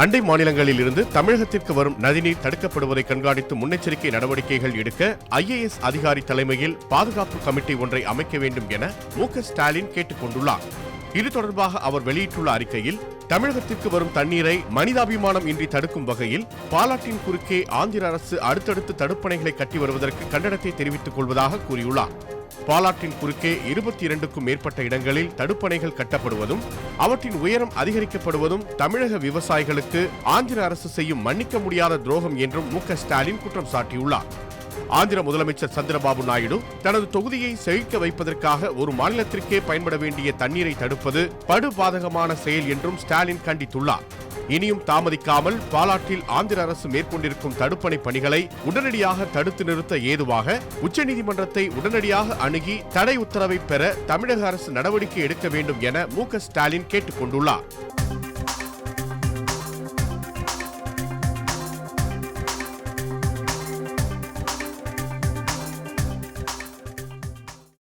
அண்டை மாநிலங்களில் இருந்து தமிழகத்திற்கு வரும் நதிநீர் தடுக்கப்படுவதை கண்காணித்து முன்னெச்சரிக்கை நடவடிக்கைகள் எடுக்க IAS அதிகாரி தலைமையில் பாதுகாப்பு கமிட்டி ஒன்றை அமைக்க வேண்டும் என மு.க.ஸ்டாலின் கேட்டுக் கொண்டுள்ளார். இது தொடர்பாக அவர் வெளியிட்டுள்ள அறிக்கையில், தமிழகத்திற்கு வரும் தண்ணீரை மனிதாபிமானம் இன்றி தடுக்கும் வகையில் பாலாற்றின் குறுக்கே ஆந்திர அரசு அடுத்தடுத்து தடுப்பணைகளை கட்டி வருவதற்கு கண்டனத்தை தெரிவித்துக் கொள்வதாக கூறியுள்ளார். பாலாற்றின் குறுக்கே 22க்கும் மேற்பட்ட இடங்களில் தடுப்பணைகள் கட்டப்படுவதும் அவற்றின் உயரம் அதிகரிக்கப்படுவதும் தமிழக விவசாயிகளுக்கு ஆந்திர அரசு செய்யும் மன்னிக்க முடியாத துரோகம் என்றும் மு.க.ஸ்டாலின் குற்றம் சாட்டியுள்ளார். ஆந்திர முதலமைச்சர் சந்திரபாபு நாயுடு தனது தொகுதியை செழிக்க வைப்பதற்காக ஒரு மாநிலத்திற்கே பயன்பட வேண்டிய தண்ணீரை தடுப்பது படுபாதகமான செயல் என்றும் ஸ்டாலின் கண்டித்துள்ளார். இனியும் தாமதிக்காமல் பாலாற்றில் ஆந்திர அரசு மேற்கொண்டிருக்கும் தடுப்பணை பணிகளை உடனடியாக தடுத்து நிறுத்த ஏதுவாக உச்சநீதிமன்றத்தை உடனடியாக அணுகி தடை உத்தரவை பெற தமிழக அரசு நடவடிக்கை எடுக்க வேண்டும் என மு.க.ஸ்டாலின் கேட்டுக் கொண்டுள்ளார்.